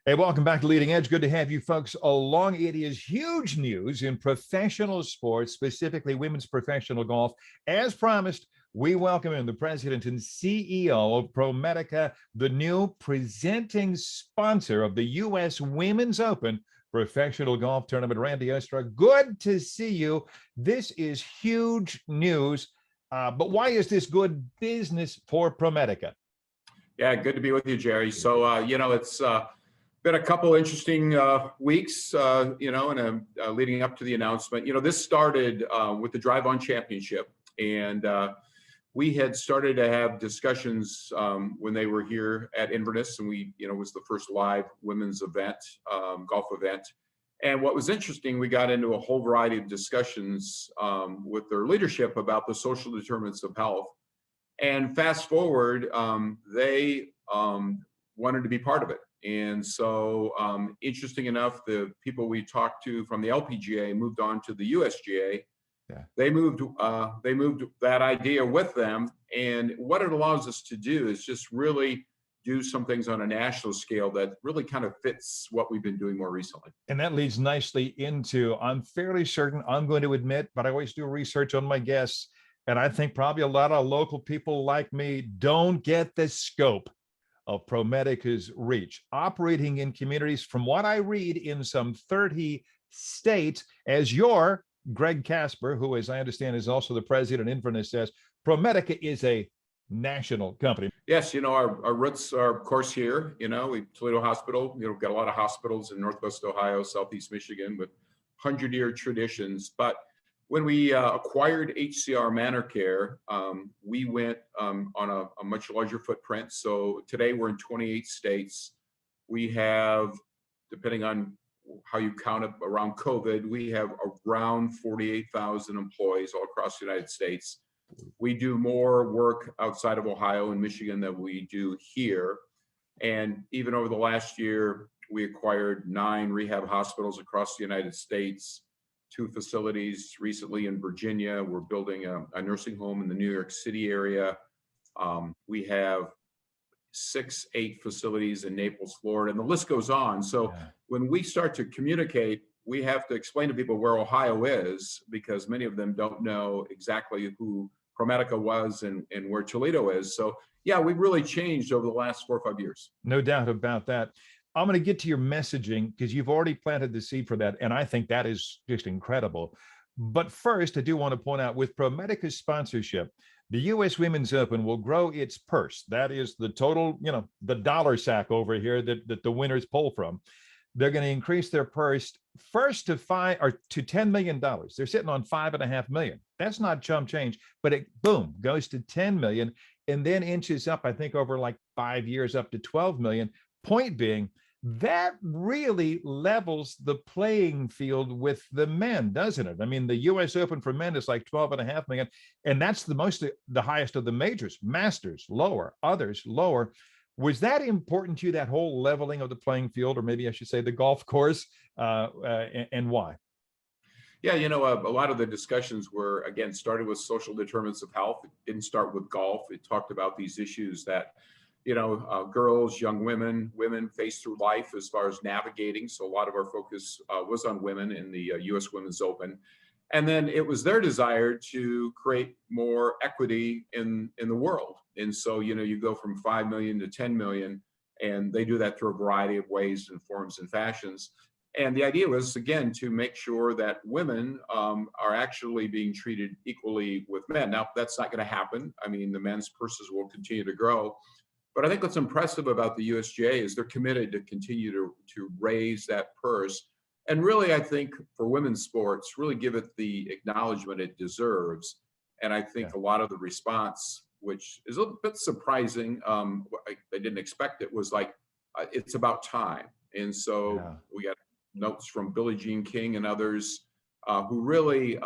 Hey, welcome back to Leading Edge. Good to have you folks along. It is huge news in professional sports, specifically women's professional golf. As promised, we welcome in the president and CEO of Promedica, the new presenting sponsor of the U.S. Women's Open Professional Golf Tournament. Randy Oostra, good to see you. This is huge news, but why is this good business for Promedica? Yeah, good to be with you, Jerry. So, it's been a couple interesting weeks, and leading up to the announcement. This started with the Drive On Championship, and we had started to have discussions when they were here at Inverness, and it was the first live women's event, golf event. And what was interesting, we got into a whole variety of discussions with their leadership about the social determinants of health. And fast forward, they wanted to be part of it. And so, interesting enough, the people we talked to from the LPGA moved on to the USGA. Yeah. They moved that idea with them. And what it allows us to do is just really do some things on a national scale that really kind of fits what we've been doing more recently. And that leads nicely into, I'm fairly certain, I'm going to admit, but I always do research on my guests. And I think probably a lot of local people like me don't get the scope of Promedica's reach, operating in communities, from what I read, in some 30 states. As your Greg Casper, who, as I understand, is also the president of Inverness, says, Promedica is a national company. Yes, our roots are, of course, here. Toledo Hospital. We've got a lot of hospitals in Northwest Ohio, Southeast Michigan, with 100-year traditions. But when we acquired HCR Manor Care, we went on a much larger footprint. So today we're in 28 states. We have, depending on how you count it around COVID, we have around 48,000 employees all across the United States. We do more work outside of Ohio and Michigan than we do here. And even over the last year, we acquired 9 rehab hospitals across the United States, 2 facilities recently in Virginia. We're building a nursing home in the New York City area. We have 8 facilities in Naples, Florida, and the list goes on. So when we start to communicate, we have to explain to people where Ohio is, because many of them don't know exactly who Promedica was and where Toledo is. So yeah, we've really changed over the last 4 or 5 years. No doubt about that. I'm going to get to your messaging, because you've already planted the seed for that. And I think that is just incredible. But first, I do want to point out, with Promedica's sponsorship, the U.S. Women's Open will grow its purse. That is the total, the dollar sack over here that the winners pull from. They're going to increase their purse first to $10 million. They're sitting on $5.5 million. That's not chump change, but it, boom, goes to 10 million, and then inches up, I think, over like 5 years up to 12 million. Point being, that really levels the playing field with the men, doesn't it? I mean, the U.S. Open for men is like 12.5 million, and that's the highest of the majors. Masters, lower, others, lower. Was that important to you, that whole leveling of the playing field, or maybe I should say the golf course, and why? Yeah, a lot of the discussions were, again, started with social determinants of health. It didn't start with golf. It talked about these issues that girls, young women face through life as far as navigating. So a lot of our focus was on women in the U.S. Women's Open. And then it was their desire to create more equity in the world. And so, you go from 5 million to 10 million, and they do that through a variety of ways and forms and fashions. And the idea was, again, to make sure that women are actually being treated equally with men. Now, that's not going to happen. I mean, the men's purses will continue to grow. But I think what's impressive about the USGA is they're committed to continue to raise that purse. And really, I think for women's sports, really give it the acknowledgement it deserves. And I think a lot of the response, which is a little bit surprising, I didn't expect it, was like, it's about time. And so we got notes from Billie Jean King and others who really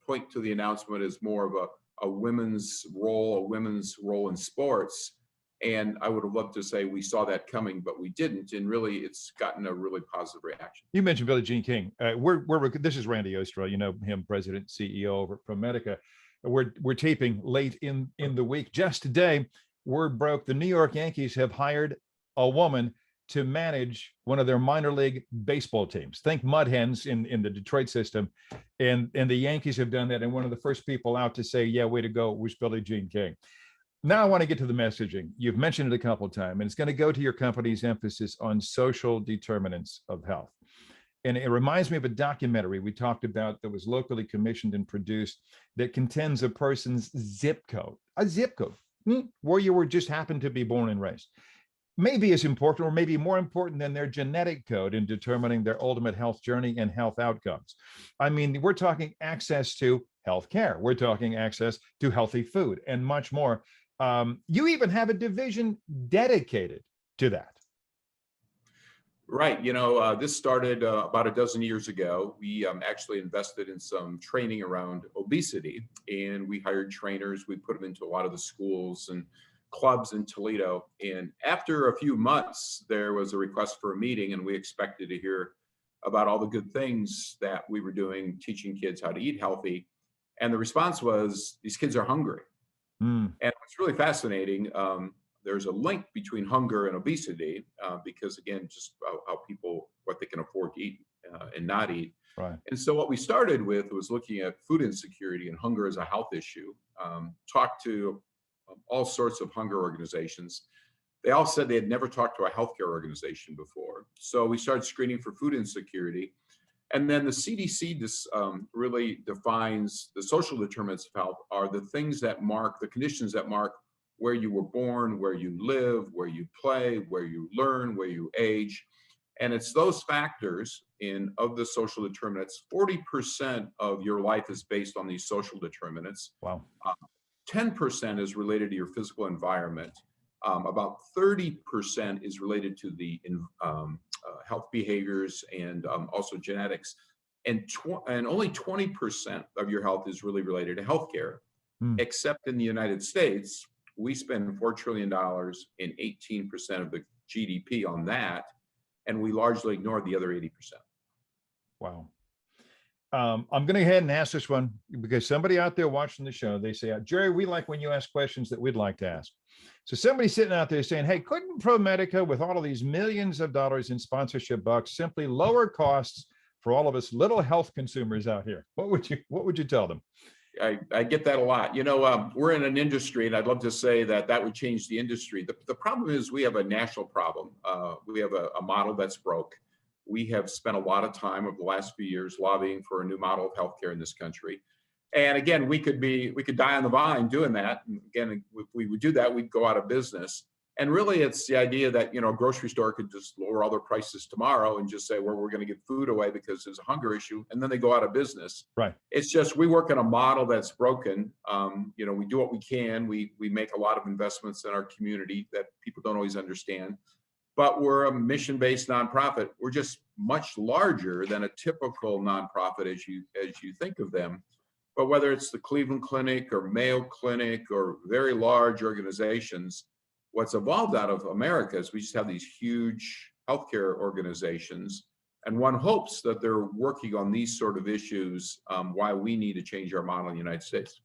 point to the announcement as more of a women's role in sports. And I would have loved to say we saw that coming, but we didn't. And really, it's gotten a really positive reaction. You mentioned Billie Jean King. This is Randy Oostra, him, president, CEO over at Promedica. We're taping late in the week. Just today, word broke the New York Yankees have hired a woman to manage one of their minor league baseball teams. Think Mud Hens in the Detroit system. And the Yankees have done that. And one of the first people out to say, yeah, way to go, was Billie Jean King. Now I want to get to the messaging. You've mentioned it a couple of times, and it's going to go to your company's emphasis on social determinants of health. And it reminds me of a documentary we talked about that was locally commissioned and produced that contends a person's zip code, where you were just happened to be born and raised. Maybe as important or maybe more important than their genetic code in determining their ultimate health journey and health outcomes. I mean, we're talking access to health care. We're talking access to healthy food and much more. You even have a division dedicated to that. Right. This started about a dozen years ago. We actually invested in some training around obesity, and we hired trainers. We put them into a lot of the schools and clubs in Toledo. And after a few months, there was a request for a meeting, and we expected to hear about all the good things that we were doing, teaching kids how to eat healthy. And the response was, these kids are hungry. And what's really fascinating, there's a link between hunger and obesity because, again, just how people, what they can afford to eat and not eat. Right. And so what we started with was looking at food insecurity and hunger as a health issue, talked to all sorts of hunger organizations. They all said they had never talked to a healthcare organization before. So we started screening for food insecurity. And then the CDC really defines the social determinants of health are the things that mark, the conditions that mark where you were born, where you live, where you play, where you learn, where you age. And it's those factors of the social determinants. 40% of your life is based on these social determinants. Wow. 10% is related to your physical environment. About 30% is related to the health behaviors and also genetics. And only 20% of your health is really related to healthcare, except in the United States, we spend $4 trillion and 18% of the GDP on that, and we largely ignore the other 80%. Wow. I'm going to go ahead and ask this one because somebody out there watching the show, they say, Jerry, we like when you ask questions that we'd like to ask. So somebody's sitting out there saying, hey, couldn't Promedica, with all of these millions of dollars in sponsorship bucks, simply lower costs for all of us little health consumers out here? What would you tell them? I get that a lot. We're in an industry, and I'd love to say that would change the industry. The problem is we have a national problem. We have a model that's broke. We have spent a lot of time over the last few years lobbying for a new model of healthcare in this country. And again, we could die on the vine doing that. And again, if we would do that, we'd go out of business. And really, it's the idea that, a grocery store could just lower all their prices tomorrow and just say, well, we're going to give food away because there's a hunger issue. And then they go out of business. Right. It's just, we work in a model that's broken. We do what we can. We make a lot of investments in our community that people don't always understand. But we're a mission-based nonprofit. We're just much larger than a typical nonprofit as you think of them. But whether it's the Cleveland Clinic or Mayo Clinic or very large organizations, what's evolved out of America is we just have these huge healthcare organizations, and one hopes that they're working on these sort of issues, why we need to change our model in the United States.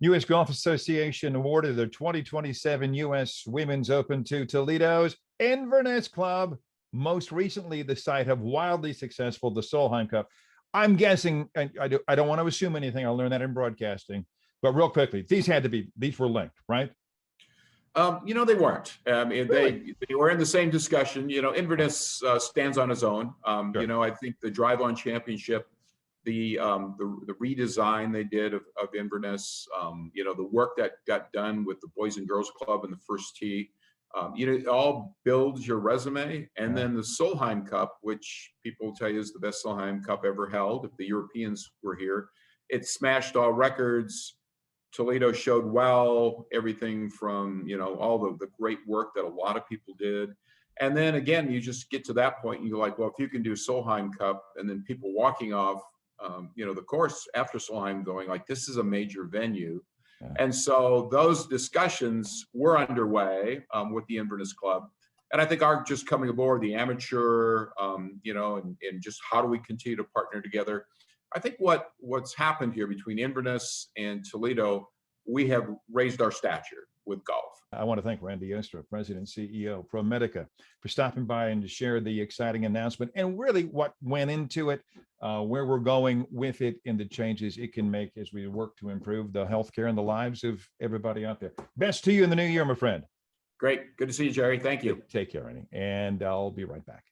U.S. Golf Association awarded the 2027 U.S. Women's Open to Toledo's Inverness Club, most recently the site of wildly successful the Solheim Cup. I'm guessing, I don't want to assume anything, I'll learn that in broadcasting, but real quickly, these were linked, right? They weren't. Really? They were in the same discussion. Inverness stands on its own. Sure. I think the Drive-On Championship, the redesign they did of Inverness, the work that got done with the Boys and Girls Club in the first tee, it all builds your resume. And then the Solheim Cup, which people tell you is the best Solheim Cup ever held, if the Europeans were here, it smashed all records. Toledo showed well, everything from, all the great work that a lot of people did. And then again, you just get to that point and you're like, well, if you can do Solheim Cup and then people walking off, the course after Solheim going like, this is a major venue. Yeah. And so those discussions were underway with the Inverness Club. And I think our just coming aboard, the amateur, and just how do we continue to partner together? I think what's happened here between Inverness and Toledo, we have raised our stature. with golf. I want to thank Randy Oostra, President and CEO, Promedica, for stopping by and to share the exciting announcement and really what went into it, where we're going with it, and the changes it can make as we work to improve the healthcare and the lives of everybody out there. Best to you in the new year, my friend. Great. Good to see you, Jerry. Thank you. Take care, Randy. And I'll be right back.